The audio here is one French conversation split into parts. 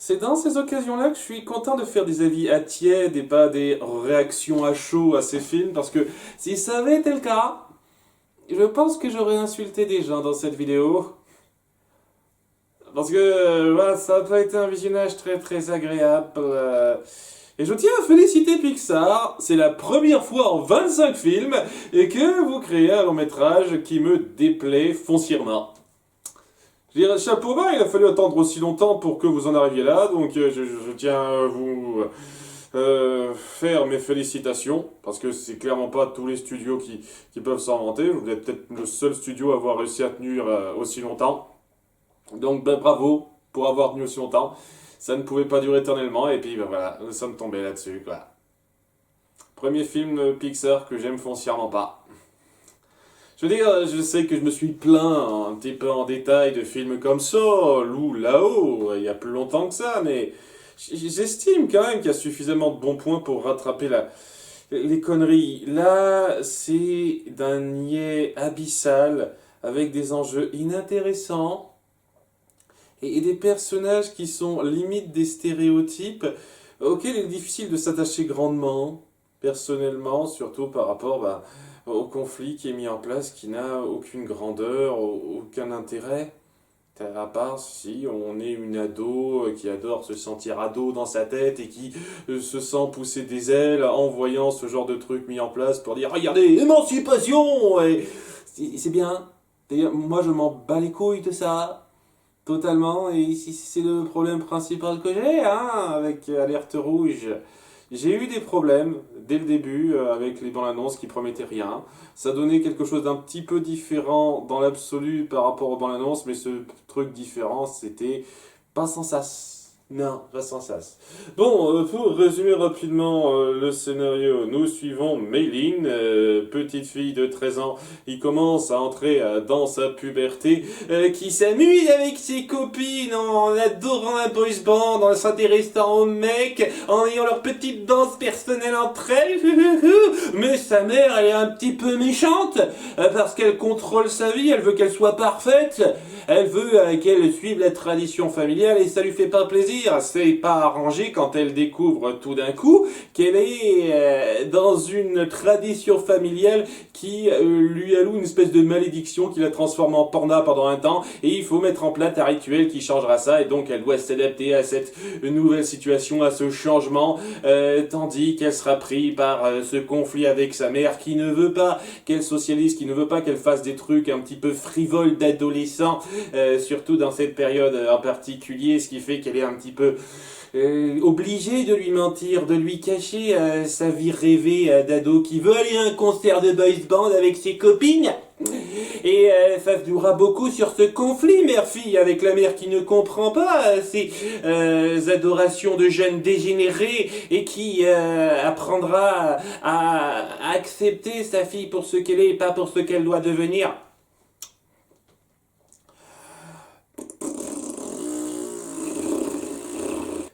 C'est dans ces occasions-là que je suis content de faire des avis à tiède et pas des réactions à chaud à ces films, parce que si ça avait été le cas, je pense que j'aurais insulté des gens dans cette vidéo. Parce que voilà, ça n'a pas été un visionnage très très agréable. Et je tiens à féliciter Pixar, c'est la première fois en 25 films et que vous créez un long métrage qui me déplaît foncièrement. Je dirais, chapeau bas, il a fallu attendre aussi longtemps pour que vous en arriviez là, donc je tiens à vous faire mes félicitations, parce que c'est clairement pas tous les studios qui peuvent s'en vanter. Vous êtes peut-être le seul studio à avoir réussi à tenir aussi longtemps. Donc ben, bravo pour avoir tenu aussi longtemps. Ça ne pouvait pas durer éternellement, et puis ben, voilà, nous sommes tombés là-dessus, quoi. Premier film Pixar que j'aime foncièrement pas. Je veux dire, je sais que je me suis plaint un petit peu en détail de films comme Soul ou Là-haut, il y a plus longtemps que ça, mais j'estime quand même qu'il y a suffisamment de bons points pour rattraper les conneries. Là, c'est d'un niais abyssal, avec des enjeux inintéressants et des personnages qui sont limite des stéréotypes auxquels il est difficile de s'attacher grandement, personnellement, surtout par rapport au conflit qui est mis en place, qui n'a aucune grandeur, aucun intérêt. À part si on est une ado qui adore se sentir ado dans sa tête et qui se sent pousser des ailes en voyant ce genre de truc mis en place pour dire regardez, émancipation et c'est bien. D'ailleurs, moi je m'en bats les couilles de ça. Totalement, et c'est le problème principal que j'ai avec Alerte Rouge. J'ai eu des problèmes dès le début avec les bandes annonces qui promettaient rien. Ça donnait quelque chose d'un petit peu différent dans l'absolu par rapport aux bandes annonces, mais ce truc différent, c'était pas sans sas. Non, pas sans sas. Bon, pour résumer rapidement le scénario, nous suivons Maylin, petite fille de 13 ans, qui commence à entrer dans sa puberté, qui s'amuse avec ses copines en adorant un boys band, en s'intéressant aux mecs, en ayant leur petite danse personnelle entre elles. Mais sa mère, elle est un petit peu méchante, parce qu'elle contrôle sa vie, elle veut qu'elle soit parfaite, elle veut qu'elle suive la tradition familiale et ça lui fait pas plaisir. C'est pas arrangé quand elle découvre tout d'un coup qu'elle est dans une tradition familiale qui lui alloue une espèce de malédiction qui la transforme en panda pendant un temps et il faut mettre en place un rituel qui changera ça et donc elle doit s'adapter à cette nouvelle situation, à ce changement tandis qu'elle sera prise par ce conflit avec sa mère qui ne veut pas qu'elle socialise, qui ne veut pas qu'elle fasse des trucs un petit peu frivoles d'adolescent, surtout dans cette période en particulier, ce qui fait qu'elle est un petit peu obligée de lui mentir, de lui cacher sa vie rêvée d'ado qui veut aller à un concert de boys band avec ses copines. Et ça se jouera beaucoup sur ce conflit mère-fille avec la mère qui ne comprend pas ces adorations de jeunes dégénérés et qui apprendra à accepter sa fille pour ce qu'elle est et pas pour ce qu'elle doit devenir.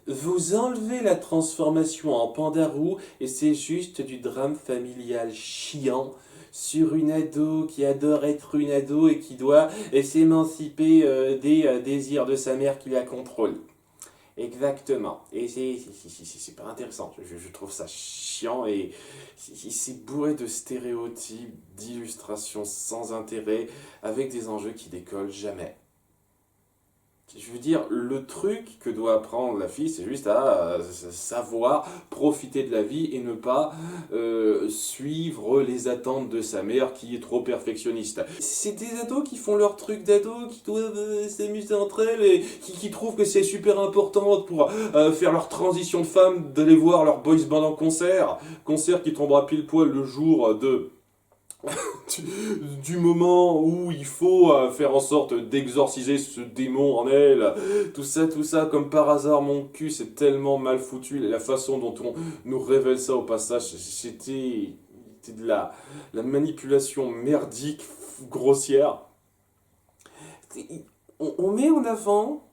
Vous enlevez la transformation en pandarou et c'est juste du drame familial chiant sur une ado qui adore être une ado et qui doit s'émanciper des désirs de sa mère qui la contrôle. Exactement. Et c'est pas intéressant. Je trouve ça chiant et c'est bourré de stéréotypes, d'illustrations sans intérêt avec des enjeux qui décollent jamais. Je veux dire, le truc que doit apprendre la fille, c'est juste à savoir profiter de la vie et ne pas suivre les attentes de sa mère qui est trop perfectionniste. C'est des ados qui font leur truc d'ado, qui doivent s'amuser entre elles et qui trouvent que c'est super important pour faire leur transition de femme, d'aller voir leur boys band en concert. Concert qui tombera pile poil le jour du moment où il faut faire en sorte d'exorciser ce démon en elle, tout ça, comme par hasard, mon cul, c'est tellement mal foutu, la façon dont on nous révèle ça au passage, c'était de la manipulation merdique, grossière. On met en avant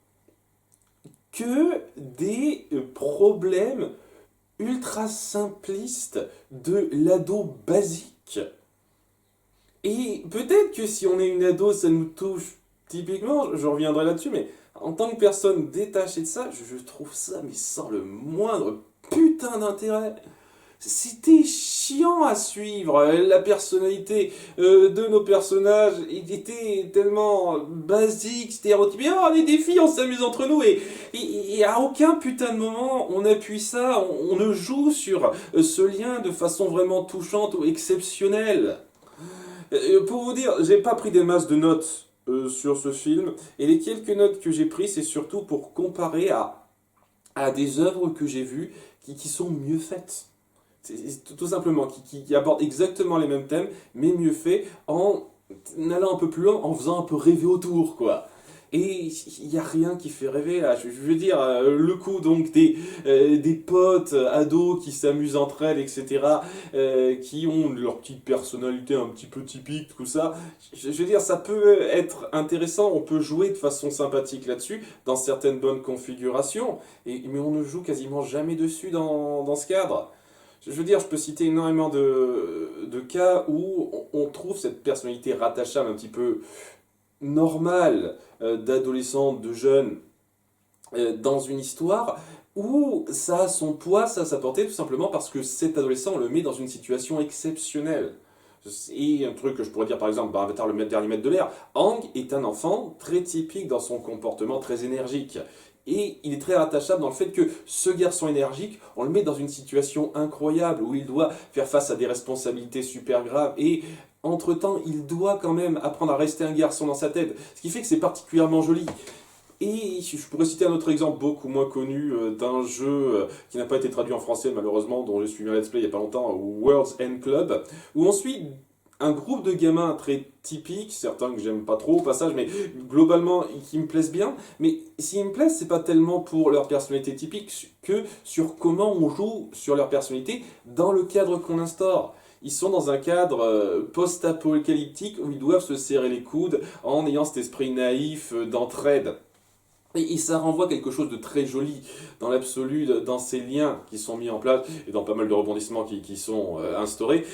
que des problèmes ultra simplistes de l'ado basique. Et peut-être que si on est une ado, ça nous touche typiquement, je reviendrai là-dessus, mais en tant que personne détachée de ça, je trouve ça, mais sans le moindre putain d'intérêt. C'était chiant à suivre, la personnalité de nos personnages était tellement basique, stéréotypée. Oh, on est des filles, on s'amuse entre nous et à aucun putain de moment on appuie ça, on ne joue sur ce lien de façon vraiment touchante ou exceptionnelle. Pour vous dire, j'ai pas pris des masses de notes sur ce film et les quelques notes que j'ai prises, c'est surtout pour comparer à des œuvres que j'ai vues qui sont mieux faites. C'est tout simplement, qui aborde exactement les mêmes thèmes, mais mieux fait, en allant un peu plus loin, en faisant un peu rêver autour, quoi. Et il n'y a rien qui fait rêver là. Je veux dire, le coup donc des potes, ados qui s'amusent entre elles, etc., qui ont leur petite personnalité un petit peu typique, tout ça. Je veux dire, ça peut être intéressant, on peut jouer de façon sympathique là-dessus, dans certaines bonnes configurations, mais on ne joue quasiment jamais dessus dans ce cadre. Je veux dire, je peux citer énormément de cas où on trouve cette personnalité rattachable un petit peu normale d'adolescent, de jeune, dans une histoire où ça a son poids, ça a sa portée, tout simplement parce que cet adolescent, on le met dans une situation exceptionnelle. Et un truc que je pourrais dire par exemple, Avatar le dernier maître de l'air, Aang est un enfant très typique dans son comportement, très énergique. Et il est très rattachable dans le fait que ce garçon énergique, on le met dans une situation incroyable où il doit faire face à des responsabilités super graves et entre-temps, il doit quand même apprendre à rester un garçon dans sa tête. Ce qui fait que c'est particulièrement joli. Et je pourrais citer un autre exemple beaucoup moins connu d'un jeu qui n'a pas été traduit en français malheureusement, dont j'ai suivi un let's play il n'y a pas longtemps, World's End Club, où on suit un groupe de gamins très typiques, certains que j'aime pas trop au passage, mais globalement qui me plaisent bien. Mais s'ils me plaisent, c'est pas tellement pour leur personnalité typique que sur comment on joue sur leur personnalité dans le cadre qu'on instaure. Ils sont dans un cadre post-apocalyptique où ils doivent se serrer les coudes en ayant cet esprit naïf d'entraide. Et ça renvoie quelque chose de très joli dans l'absolu, dans ces liens qui sont mis en place et dans pas mal de rebondissements qui sont instaurés,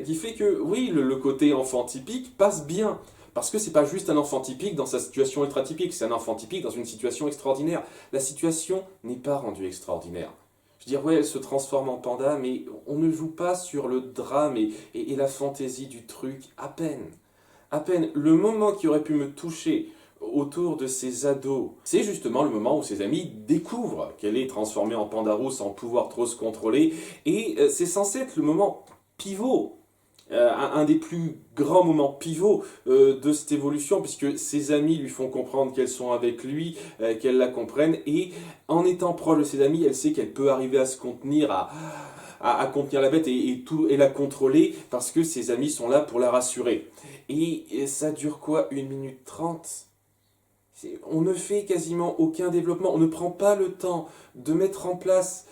qui fait que oui, le côté enfant typique passe bien. Parce que c'est pas juste un enfant typique dans sa situation ultra typique, c'est un enfant typique dans une situation extraordinaire. La situation n'est pas rendue extraordinaire. Je veux dire, ouais, elle se transforme en panda, mais on ne joue pas sur le drame et la fantaisie du truc, à peine. À peine. Le moment qui aurait pu me toucher autour de ces ados, c'est justement le moment où ses amis découvrent qu'elle est transformée en pandarou sans pouvoir trop se contrôler, et c'est censé être le moment pivot, un des plus grands moments pivots de cette évolution, puisque ses amis lui font comprendre qu'elles sont avec lui, qu'elles la comprennent, et en étant proche de ses amis, elle sait qu'elle peut arriver à se contenir, à contenir la bête et la contrôler, parce que ses amis sont là pour la rassurer. Et ça dure quoi, 1 minute 30 ? On ne fait quasiment aucun développement, on ne prend pas le temps de mettre en place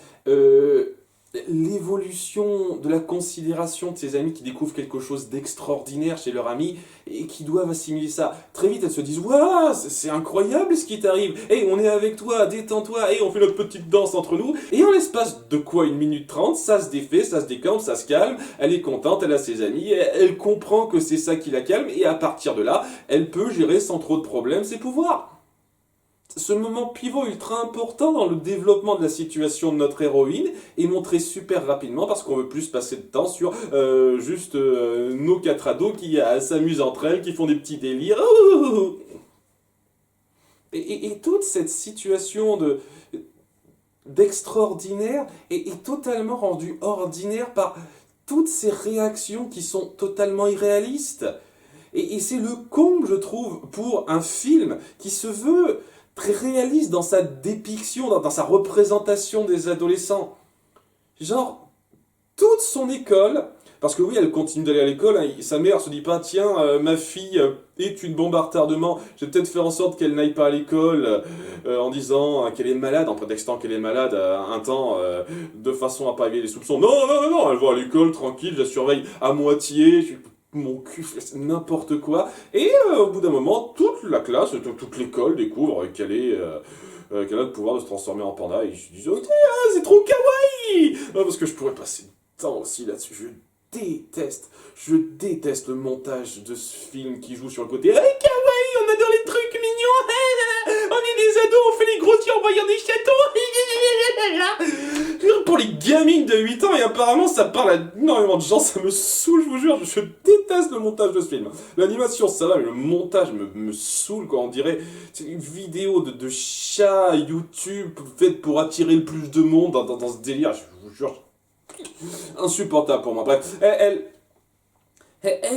l'évolution de la considération de ses amis qui découvrent quelque chose d'extraordinaire chez leur ami et qui doivent assimiler ça. Très vite, elles se disent « Waouh, c'est incroyable ce qui t'arrive. Hey, on est avec toi, détends-toi. Hey, on fait notre petite danse entre nous. » Et en l'espace de quoi, 1 minute 30, ça se défait, ça se décampe, ça se calme. Elle est contente, elle a ses amis, elle comprend que c'est ça qui la calme et à partir de là, elle peut gérer sans trop de problèmes ses pouvoirs. Ce moment pivot ultra important dans le développement de la situation de notre héroïne est montré super rapidement parce qu'on veut plus passer de temps sur juste nos 4 ados qui s'amusent entre elles, qui font des petits délires. Et toute cette situation d'extraordinaire est totalement rendue ordinaire par toutes ces réactions qui sont totalement irréalistes. Et c'est le comble, je trouve, pour un film qui se veut très réaliste dans sa dépiction, dans sa représentation des adolescents. Genre, toute son école, parce que oui, elle continue d'aller à l'école, hein, sa mère se dit pas, tiens, ma fille est une bombe à retardement, je vais peut-être faire en sorte qu'elle n'aille pas à l'école en disant qu'elle est malade, en prétextant qu'elle est malade un temps, de façon à pas éveiller les soupçons. Non, non, non, non, elle va à l'école, tranquille, je la surveille à moitié, mon cul, n'importe quoi. Et au bout d'un moment, toute la classe, toute l'école découvre qu'elle a le pouvoir de se transformer en panda. Et je dis, ok, c'est trop kawaii. Parce que je pourrais passer du temps aussi là-dessus. Je déteste le montage de ce film qui joue sur le côté. Hey, kawaii, on adore les trucs en voyant des châteaux. Pour les gamines de 8 ans, et apparemment ça parle à énormément de gens, ça me saoule, je vous jure, je déteste le montage de ce film. L'animation ça va, mais le montage me saoule, quoi, on dirait une vidéo de chats YouTube faite pour attirer le plus de monde dans ce délire, je vous jure, insupportable pour moi. Bref, elle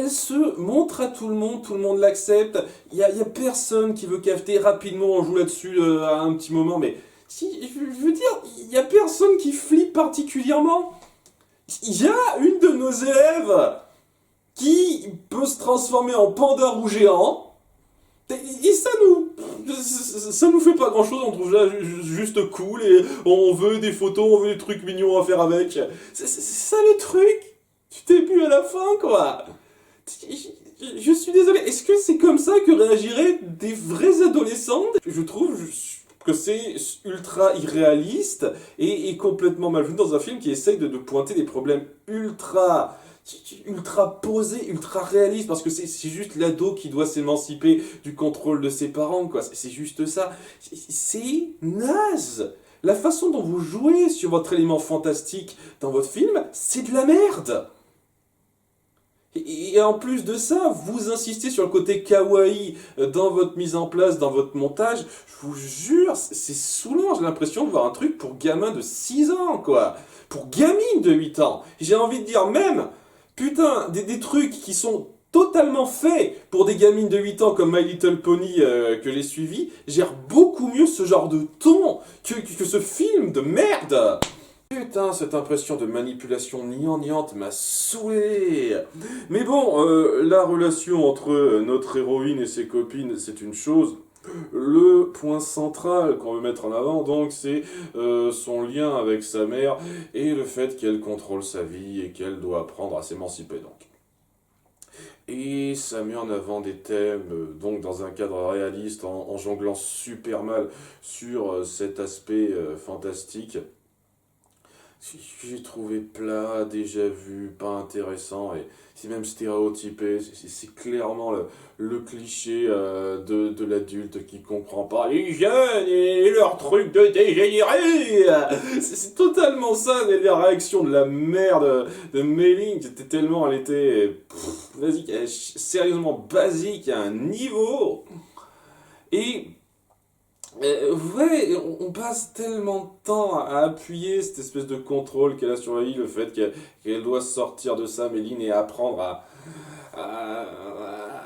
se montre à tout le monde l'accepte, il y a personne qui veut capter rapidement, on joue là-dessus à un petit moment, mais si, je veux dire, il y a personne qui flippe particulièrement. Il y a une de nos élèves qui peut se transformer en panda roux géant, et ça nous fait pas grand chose, on trouve ça juste cool, et on veut des photos, on veut des trucs mignons à faire avec. C'est ça le truc, du début à la fin, quoi. Je suis désolé, est-ce que c'est comme ça que réagiraient des vrais adolescents? Je trouve que c'est ultra irréaliste et complètement mal vu dans un film qui essaye de pointer des problèmes ultra posés, ultra réalistes, parce que c'est juste l'ado qui doit s'émanciper du contrôle de ses parents, quoi. C'est juste ça. C'est naze. La façon dont vous jouez sur votre élément fantastique dans votre film, c'est de la merde. Et en plus de ça, vous insistez sur le côté kawaii dans votre mise en place, dans votre montage. Je vous jure, c'est saoulant. J'ai l'impression de voir un truc pour gamin de 6 ans, quoi. Pour gamine de 8 ans. J'ai envie de dire même, putain, des trucs qui sont totalement faits pour des gamines de 8 ans comme My Little Pony que j'ai suivi, gèrent beaucoup mieux ce genre de ton que ce film de merde. Putain, cette impression de manipulation gnangnatte m'a saoulé. Mais bon, la relation entre notre héroïne et ses copines, c'est une chose. Le point central qu'on veut mettre en avant, donc, c'est son lien avec sa mère et le fait qu'elle contrôle sa vie et qu'elle doit apprendre à s'émanciper, donc. Et ça met en avant des thèmes, donc dans un cadre réaliste, en jonglant super mal sur cet aspect fantastique. J'ai trouvé plat, déjà vu, pas intéressant, et c'est même stéréotypé, c'est clairement le cliché de l'adulte qui comprend pas les jeunes et leur truc de dégénéré. C'est totalement ça, la réaction de la merde de Mei-Ling, c'était tellement, elle était basique, sérieusement basique à un niveau. Et ouais, on passe tellement de temps à appuyer cette espèce de contrôle qu'elle a sur la vie, le fait qu'elle doit sortir de ça, Méline, et apprendre à,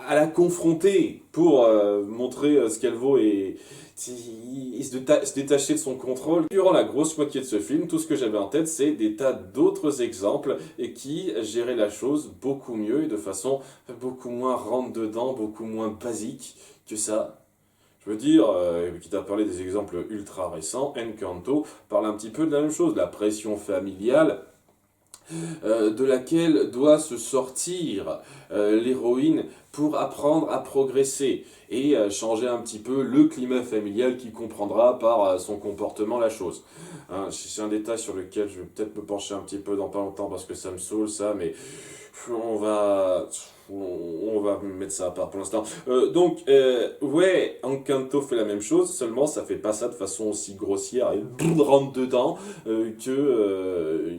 à la confronter pour montrer ce qu'elle vaut et se détacher de son contrôle. Durant la grosse moitié de ce film, tout ce que j'avais en tête, c'est des tas d'autres exemples et qui géraient la chose beaucoup mieux et de façon beaucoup moins rentre-dedans, beaucoup moins basique que ça. Je veux dire, quitte à parler des exemples ultra récents, Encanto parle un petit peu de la même chose, de la pression familiale de laquelle doit se sortir l'héroïne pour apprendre à progresser et changer un petit peu le climat familial qui comprendra par son comportement la chose. Hein, c'est un détail sur lequel je vais peut-être me pencher un petit peu dans pas longtemps parce que ça me saoule ça, mais on va mettre ça à part pour l'instant. Ouais, Encanto fait la même chose, seulement ça fait pas ça de façon aussi grossière et rentre dedans que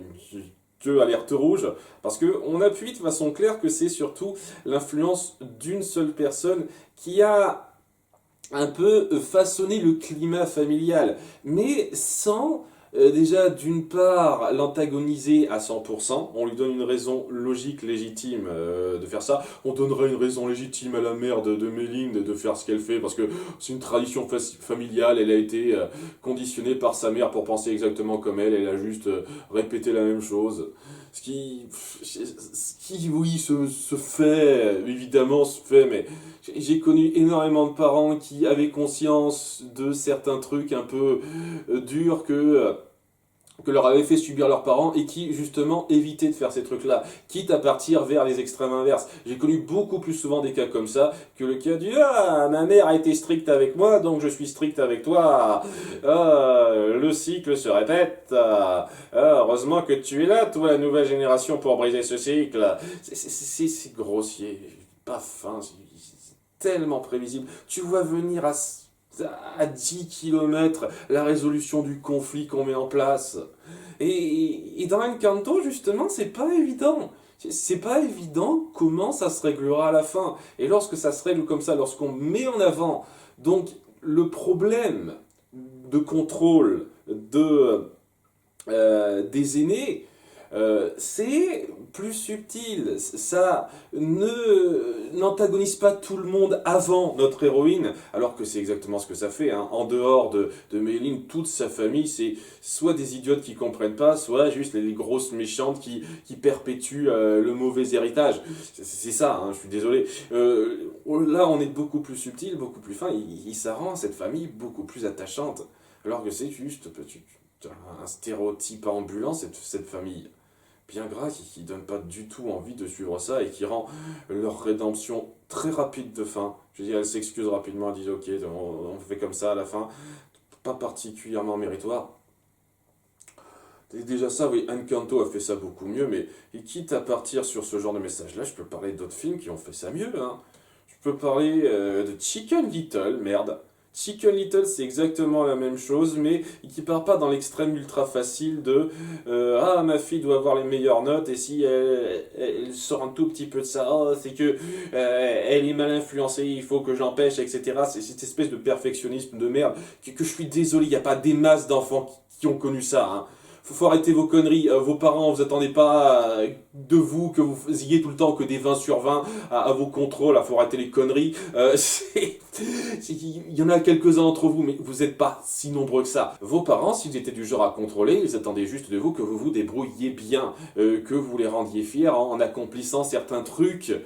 Alerte Rouge, parce qu'on appuie de façon claire que c'est surtout l'influence d'une seule personne qui a un peu façonné le climat familial, mais sans déjà d'une part l'antagoniser à 100%, on lui donne une raison logique, légitime de faire ça, on donnerait une raison légitime à la mère de Mei-Ling de faire ce qu'elle fait, parce que c'est une tradition familiale, elle a été conditionnée par sa mère pour penser exactement comme elle a juste répété la même chose. Ce qui oui, se fait, évidemment se fait, mais j'ai connu énormément de parents qui avaient conscience de certains trucs un peu durs que leur avaient fait subir leurs parents et qui justement évitaient de faire ces trucs-là, quitte à partir vers les extrêmes inverses. J'ai connu beaucoup plus souvent des cas comme ça que le cas du « Ah, ma mère a été stricte avec moi, donc je suis strict avec toi. Ah, le cycle se répète. Ah, heureusement que tu es là, toi, la nouvelle génération, pour briser ce cycle. » C'est grossier, pas fin, c'est tellement prévisible. Tu vois venir à à 10 km la résolution du conflit qu'on met en place. Et dans Encanto, justement, c'est pas évident. C'est pas évident comment ça se réglera à la fin. Et lorsque ça se règle comme ça, lorsqu'on met en avant donc le problème de contrôle des aînés, c'est plus subtil. Ça n'antagonise pas tout le monde avant notre héroïne, alors que c'est exactement ce que ça fait. Hein. En dehors de Méline, toute sa famille, c'est soit des idiotes qui comprennent pas, soit juste les grosses méchantes qui perpétuent le mauvais héritage. C'est ça, hein, je suis désolé. Là, on est beaucoup plus subtil, beaucoup plus fin. Ça rend cette famille beaucoup plus attachante, alors que c'est juste un stéréotype ambulant, cette famille bien gras qui donne pas du tout envie de suivre ça et qui rend leur rédemption très rapide de fin. Je veux dire, elle s'excuse rapidement, elle dit ok, on fait comme ça à la fin, pas particulièrement méritoire. Et déjà ça, oui, Encanto a fait ça beaucoup mieux, mais quitte à partir sur ce genre de message-là, je peux parler d'autres films qui ont fait ça mieux. Hein. Je peux parler de Chicken Little, merde. Chicken Little, c'est exactement la même chose, mais qui part pas dans l'extrême ultra facile de ah, ma fille doit avoir les meilleures notes, et si elle sort un tout petit peu de ça, oh, c'est que elle est mal influencée, il faut que j'empêche, etc. C'est cette espèce de perfectionnisme de merde que je suis désolé, il n'y a pas des masses d'enfants qui ont connu ça. Hein. Faut arrêter vos conneries, vos parents, vous attendez pas de vous que vous ayez tout le temps que des 20 sur 20 à vos contrôles, faut arrêter les conneries. Il y en a quelques-uns d'entre vous, mais vous n'êtes pas si nombreux que ça. Vos parents, s'ils étaient du genre à contrôler, ils attendaient juste de vous que vous vous débrouilliez bien, que vous les rendiez fiers en accomplissant certains trucs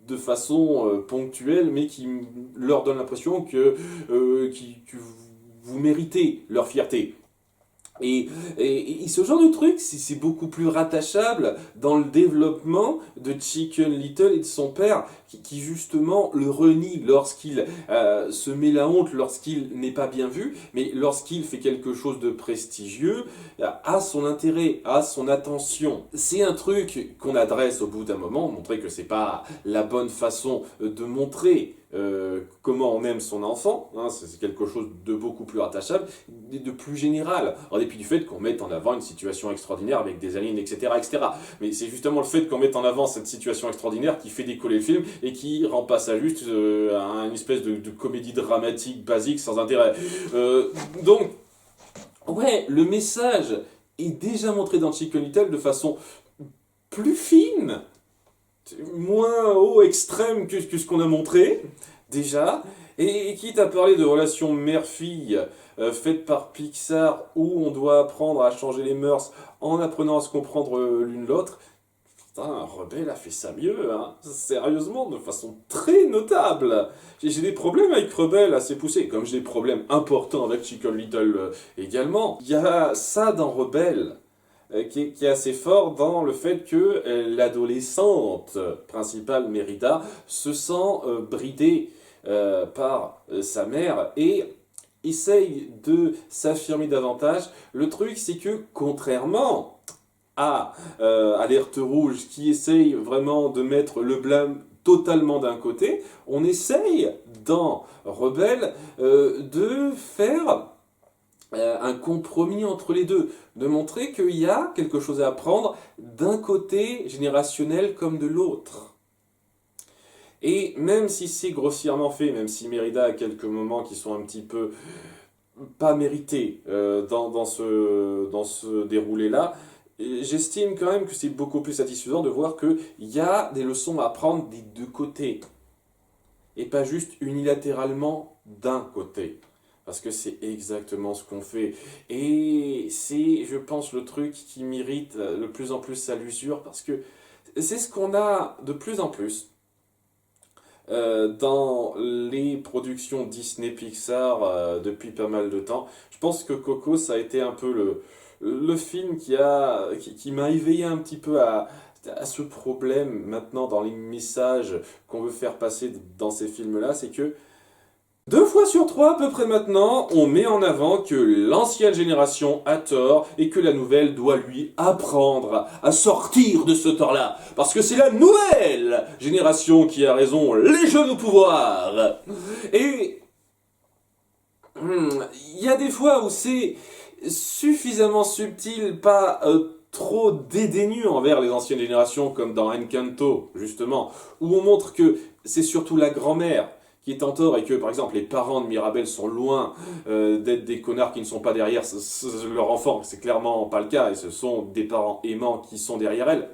de façon ponctuelle, mais qui leur donnent l'impression que vous méritez leur fierté. Et ce genre de truc, c'est beaucoup plus rattachable dans le développement de Chicken Little et de son père, qui justement le renie lorsqu'il se met la honte, lorsqu'il n'est pas bien vu, mais lorsqu'il fait quelque chose de prestigieux, a son intérêt, a son attention. C'est un truc qu'on adresse au bout d'un moment, montrer que c'est pas la bonne façon de montrer comment on aime son enfant, hein, c'est quelque chose de beaucoup plus rattachable, de plus général, en dépit du fait qu'on mette en avant une situation extraordinaire avec des aliens, etc., etc. Mais c'est justement le fait qu'on mette en avant cette situation extraordinaire qui fait décoller le film et qui rend pas ça juste à une espèce de comédie dramatique basique sans intérêt. Donc, ouais, le message est déjà montré dans Chicken Little de façon plus fine, moins haut extrême que ce qu'on a montré, déjà, et quitte à parler de relations mère-fille faites par Pixar, où on doit apprendre à changer les mœurs en apprenant à se comprendre l'une l'autre, putain, Rebelle a fait ça mieux, hein. Sérieusement, de façon très notable. J'ai des problèmes avec Rebelle assez poussés, comme j'ai des problèmes importants avec Chicken Little également. Il y a ça dans Rebelle, qui est assez fort dans le fait que l'adolescente principale, Mérida, se sent bridée par sa mère et essaye de s'affirmer davantage. Le truc, c'est que contrairement à Alerte Rouge, qui essaye vraiment de mettre le blâme totalement d'un côté, on essaye dans Rebelle de faire un compromis entre les deux, de montrer qu'il y a quelque chose à apprendre d'un côté générationnel comme de l'autre. Et même si c'est grossièrement fait, même si Mérida a quelques moments qui sont un petit peu pas mérités dans ce déroulé-là, j'estime quand même que c'est beaucoup plus satisfaisant de voir qu'il y a des leçons à apprendre des deux côtés, et pas juste unilatéralement d'un côté. Parce que c'est exactement ce qu'on fait. Et c'est, je pense, le truc qui m'irrite de plus en plus à l'usure, parce que c'est ce qu'on a de plus en plus dans les productions Disney-Pixar depuis pas mal de temps. Je pense que Coco, ça a été un peu le film qui m'a éveillé un petit peu à ce problème maintenant dans les messages qu'on veut faire passer dans ces films-là, c'est que 2 fois sur 3 à peu près maintenant, on met en avant que l'ancienne génération a tort et que la nouvelle doit lui apprendre à sortir de ce tort-là. Parce que c'est la nouvelle génération qui a raison, les jeunes au pouvoir. Et Il y a des fois où c'est suffisamment subtil, pas trop dédaigneux envers les anciennes générations, comme dans Encanto, justement, où on montre que c'est surtout la grand-mère qui est en tort et que, par exemple, les parents de Mirabel sont loin d'être des connards qui ne sont pas derrière leur enfant. C'est clairement pas le cas et ce sont des parents aimants qui sont derrière elle.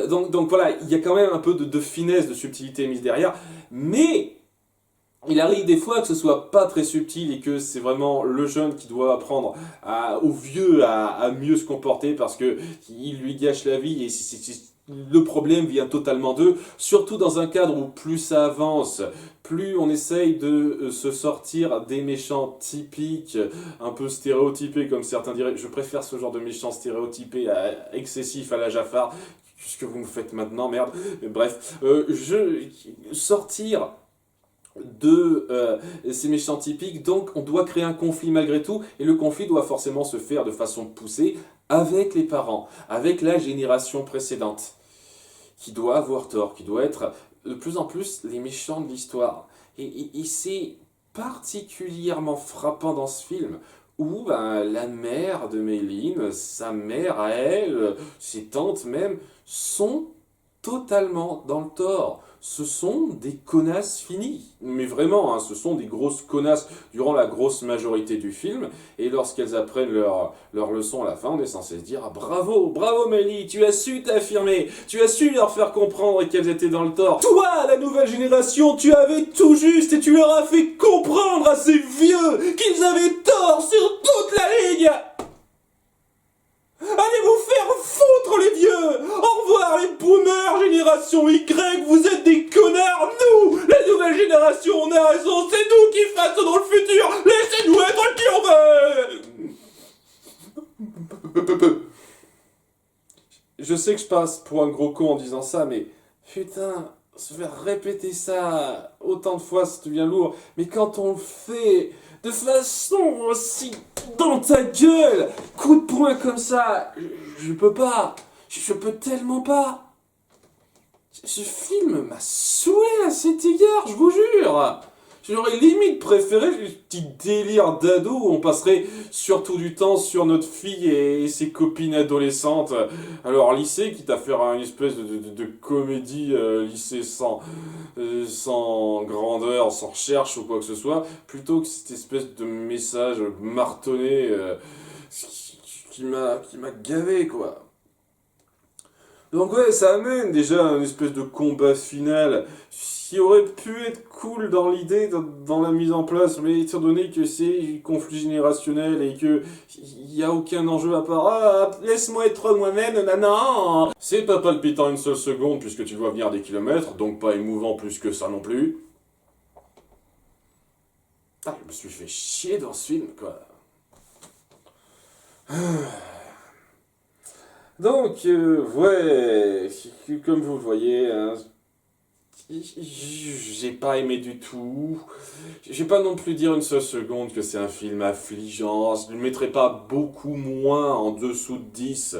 Donc voilà, il y a quand même un peu de finesse, de subtilité mise derrière, mais il arrive des fois que ce soit pas très subtil et que c'est vraiment le jeune qui doit apprendre au vieux à mieux se comporter parce que il lui gâche la vie et le problème vient totalement d'eux, surtout dans un cadre où plus ça avance, plus on essaye de se sortir des méchants typiques, un peu stéréotypés comme certains diraient. Je préfère ce genre de méchants stéréotypés excessifs à la Jafar, ce que vous me faites maintenant, merde. Bref, sortir de ces méchants typiques, donc on doit créer un conflit malgré tout, et le conflit doit forcément se faire de façon poussée avec les parents, avec la génération précédente, qui doit avoir tort, qui doit être de plus en plus les méchants de l'histoire. Et c'est particulièrement frappant dans ce film, où ben, la mère de Méline, sa mère à elle, ses tantes même, sont totalement dans le tort. Ce sont des connasses finies. Mais vraiment, hein, ce sont des grosses connasses durant la grosse majorité du film. Et lorsqu'elles apprennent leur leçon à la fin, on est censé se dire ah, bravo, bravo Mélie, tu as su t'affirmer, tu as su leur faire comprendre qu'elles étaient dans le tort. Toi, la nouvelle génération, tu avais tout juste et tu leur as fait comprendre à ces vieux qu'ils avaient tort sur toute la ligne. Allez vous faire foutre les vieux. Au revoir les boomers, génération Y, vous êtes des connards. Nous, la nouvelle génération, on a raison, c'est nous qui faisons dans le futur. Laissez-nous être qui on veut. Je sais que je passe pour un gros con en disant ça, mais putain, se faire répéter ça autant de fois, ça devient lourd. Mais quand on le fait de façon aussi dans ta gueule, coup de poing comme ça, je peux pas. Je peux tellement pas. Ce film m'a saoulé à cet égard, je vous jure. J'aurais limite préféré le petit délire d'ado où on passerait surtout du temps sur notre fille et ses copines adolescentes à leur lycée, quitte à faire une espèce de comédie lycée sans grandeur, sans recherche ou quoi que ce soit, plutôt que cette espèce de message martonné qui m'a gavé, quoi. Donc ouais, ça amène déjà un espèce de combat final qui aurait pu être cool dans l'idée, dans la mise en place, mais étant donné que c'est conflit générationnel et que il y a aucun enjeu à part ah, laisse-moi être moi-même, non. C'est pas palpitant une seule seconde puisque tu le vois venir des kilomètres, donc pas émouvant plus que ça non plus. Ah, je me suis fait chier dans ce film, quoi. Donc, ouais, comme vous le voyez, hein, j'ai pas aimé du tout. Je vais pas non plus dire une seule seconde que c'est un film affligeant. Je ne le mettrai pas beaucoup moins en dessous de 10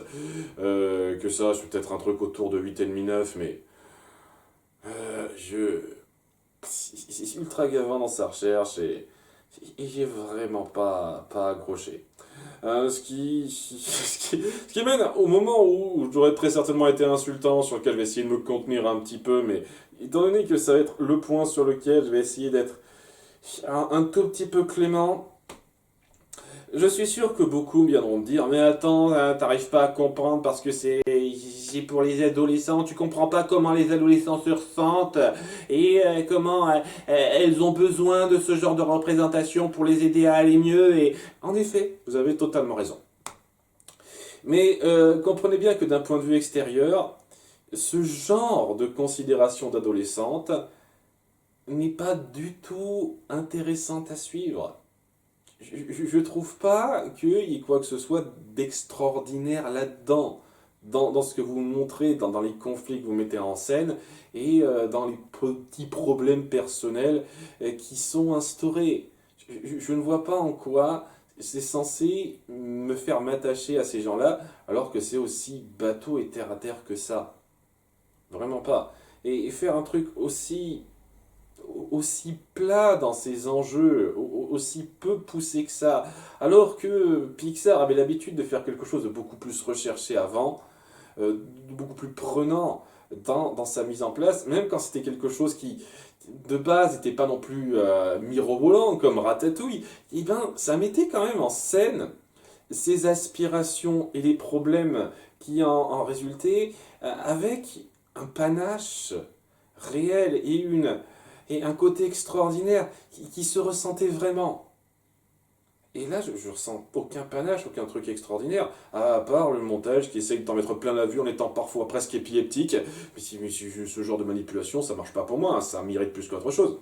que ça. C'est peut-être un truc autour de 8,5-9, mais c'est ultra gavant dans sa recherche et j'ai vraiment pas accroché. Ce qui mène au moment où j'aurais très certainement été insultant, sur lequel je vais essayer de me contenir un petit peu, mais étant donné que ça va être le point sur lequel je vais essayer d'être un tout petit peu clément, je suis sûr que beaucoup viendront me dire mais attends, t'arrives pas à comprendre parce que c'est pour les adolescents, tu comprends pas comment les adolescents se ressentent et comment elles ont besoin de ce genre de représentation pour les aider à aller mieux et en effet, vous avez totalement raison. Mais comprenez bien que d'un point de vue extérieur, ce genre de considération d'adolescente n'est pas du tout intéressante à suivre. Je trouve pas qu'il y ait quoi que ce soit d'extraordinaire là-dedans, dans ce que vous montrez, dans les conflits que vous mettez en scène et dans les petits problèmes personnels qui sont instaurés. Je ne vois pas en quoi c'est censé me faire m'attacher à ces gens-là, alors que c'est aussi bateau et terre à terre que ça. Vraiment pas. Et faire un truc aussi plat dans ses enjeux, aussi peu poussé que ça. Alors que Pixar avait l'habitude de faire quelque chose de beaucoup plus recherché avant, beaucoup plus prenant dans sa mise en place, même quand c'était quelque chose qui, de base, n'était pas non plus mirobolant comme Ratatouille, et ben, ça mettait quand même en scène ses aspirations et les problèmes qui en résultaient avec un panache réel et un côté extraordinaire qui se ressentait vraiment. Et là, je ressens aucun panache, aucun truc extraordinaire, à part le montage qui essaye de t'en mettre plein la vue en étant parfois presque épileptique. Mais si ce genre de manipulation, ça marche pas pour moi, hein, ça mérite plus qu'autre chose.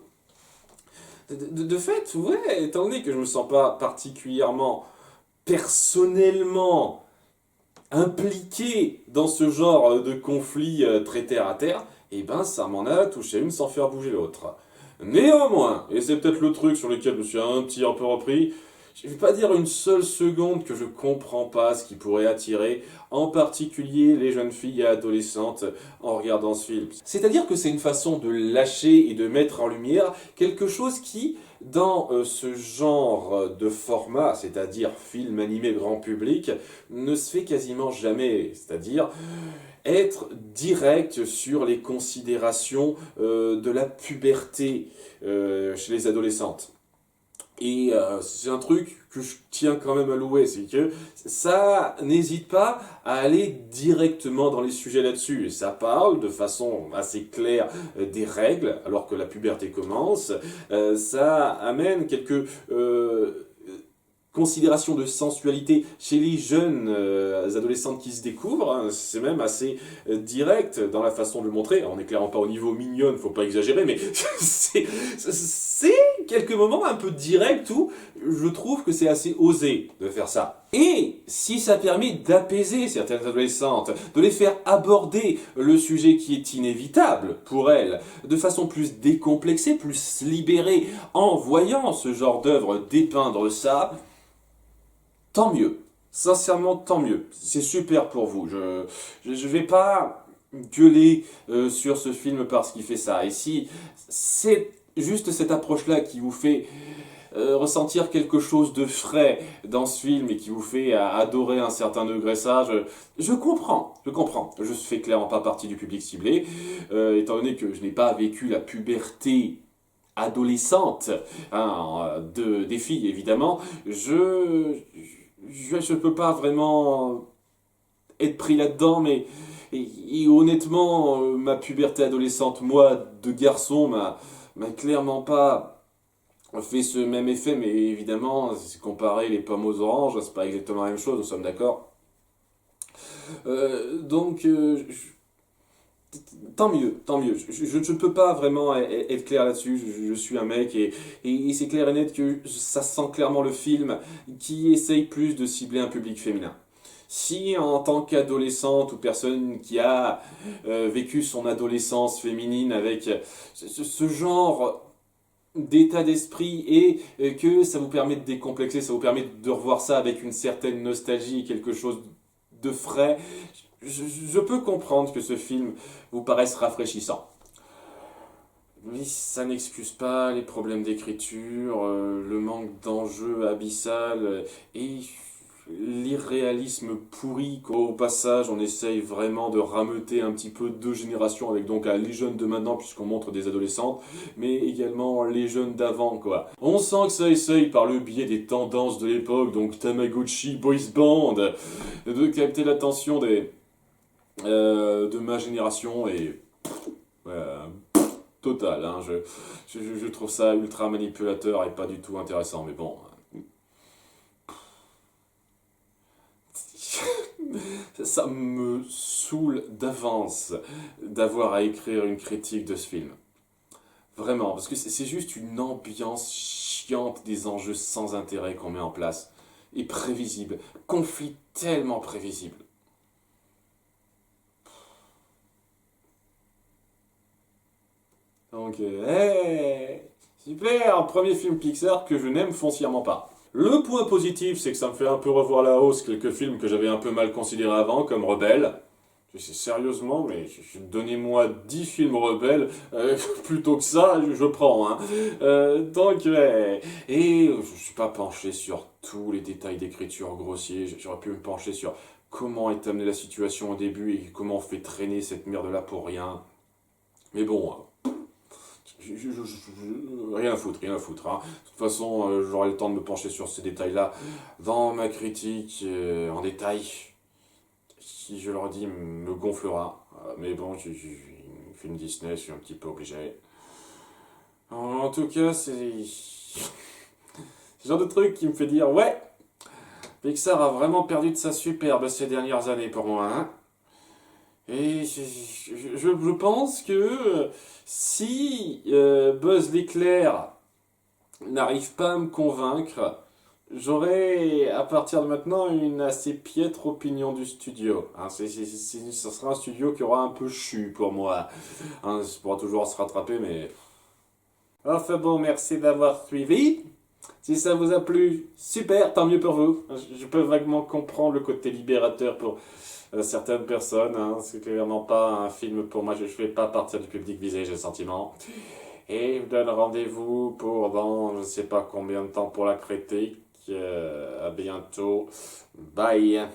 De fait, ouais, étant donné que je me sens pas particulièrement personnellement impliqué dans ce genre de conflit très terre à terre, et ben ça m'en a touché une sans faire bouger l'autre. Néanmoins, et c'est peut-être le truc sur lequel je me suis un peu repris, je ne vais pas dire une seule seconde que je comprends pas ce qui pourrait attirer, en particulier les jeunes filles et adolescentes en regardant ce film. C'est-à-dire que c'est une façon de lâcher et de mettre en lumière quelque chose qui, dans ce genre de format, c'est-à-dire film animé grand public, ne se fait quasiment jamais. C'est-à-dire être direct sur les considérations de la puberté chez les adolescentes. Et c'est un truc que je tiens quand même à louer, c'est que ça n'hésite pas à aller directement dans les sujets là-dessus. Et ça parle de façon assez claire des règles, alors que la puberté commence. Ça amène quelques considération de sensualité chez les jeunes adolescentes qui se découvrent, hein. C'est même assez direct dans la façon de le montrer. En n'éclairant pas au niveau mignonne, faut pas exagérer, mais c'est quelques moments un peu direct où je trouve que c'est assez osé de faire ça. Et si ça permet d'apaiser certaines adolescentes, de les faire aborder le sujet qui est inévitable pour elles, de façon plus décomplexée, plus libérée, en voyant ce genre d'œuvre dépeindre ça, tant mieux. Sincèrement, tant mieux. C'est super pour vous. Je vais pas gueuler sur ce film parce qu'il fait ça. Et si c'est juste cette approche-là qui vous fait ressentir quelque chose de frais dans ce film et qui vous fait adorer un certain degré ça, je comprends. Je fais clairement pas partie du public ciblé, étant donné que je n'ai pas vécu la puberté adolescente hein, des filles, évidemment. Je peux pas vraiment être pris là-dedans, mais et honnêtement, ma puberté adolescente, moi, de garçon, m'a clairement pas fait ce même effet, mais évidemment, c'est comparer les pommes aux oranges, c'est pas exactement la même chose, nous sommes d'accord. Donc, tant mieux, tant mieux. Je ne peux pas vraiment être clair là-dessus. Je suis un mec et c'est clair et net que ça sent clairement le film qui essaye plus de cibler un public féminin. Si en tant qu'adolescente ou personne qui a vécu son adolescence féminine avec ce genre d'état d'esprit et que ça vous permet de décomplexer, ça vous permet de revoir ça avec une certaine nostalgie, quelque chose de frais, je peux comprendre que ce film vous paraisse rafraîchissant. Mais ça n'excuse pas les problèmes d'écriture, le manque d'enjeu abyssal et l'irréalisme pourri qu'au passage on essaye vraiment de rameuter un petit peu deux générations avec donc les jeunes de maintenant puisqu'on montre des adolescentes mais également les jeunes d'avant quoi. On sent que ça essaye par le biais des tendances de l'époque donc Tamagotchi, Boys Band de capter l'attention de ma génération et total hein, je trouve ça ultra manipulateur et pas du tout intéressant mais bon. Ça me saoule d'avance d'avoir à écrire une critique de ce film. Vraiment, parce que c'est juste une ambiance chiante des enjeux sans intérêt qu'on met en place. Et prévisible. Conflit tellement prévisible. Donc, hey, super, premier film Pixar que je n'aime foncièrement pas. Le point positif, c'est que ça me fait un peu revoir la hausse quelques films que j'avais un peu mal considérés avant, comme Rebelle. Sérieusement, mais donnez-moi 10 films rebelles, plutôt que ça, je prends, hein. Donc, ouais. Et je suis pas penché sur tous les détails d'écriture grossiers, j'aurais pu me pencher sur comment est amenée la situation au début et comment on fait traîner cette merde-là pour rien. Mais bon, rien à foutre, hein. De toute façon, j'aurai le temps de me pencher sur ces détails-là dans ma critique en détail, qui, je leur dis, me gonflera. Mais bon, film Disney, je suis un petit peu obligé. En tout cas, c'est ce genre de truc qui me fait dire, ouais, Pixar a vraiment perdu de sa superbe ces dernières années pour moi, hein. Et je pense que si Buzz l'éclair n'arrive pas à me convaincre, j'aurai à partir de maintenant une assez piètre opinion du studio. Hein, ce sera un studio qui aura un peu chu pour moi. Hein, ça pourra toujours se rattraper, mais... Enfin bon, merci d'avoir suivi. Si ça vous a plu, super, tant mieux pour vous. Je peux vaguement comprendre le côté libérateur pour certaines personnes. Hein. C'est clairement pas un film pour moi. Je ne fais pas partir du public visé, j'ai le sentiment. Et je vous donne rendez-vous pour dans je ne sais pas combien de temps pour la critique. À bientôt. Bye.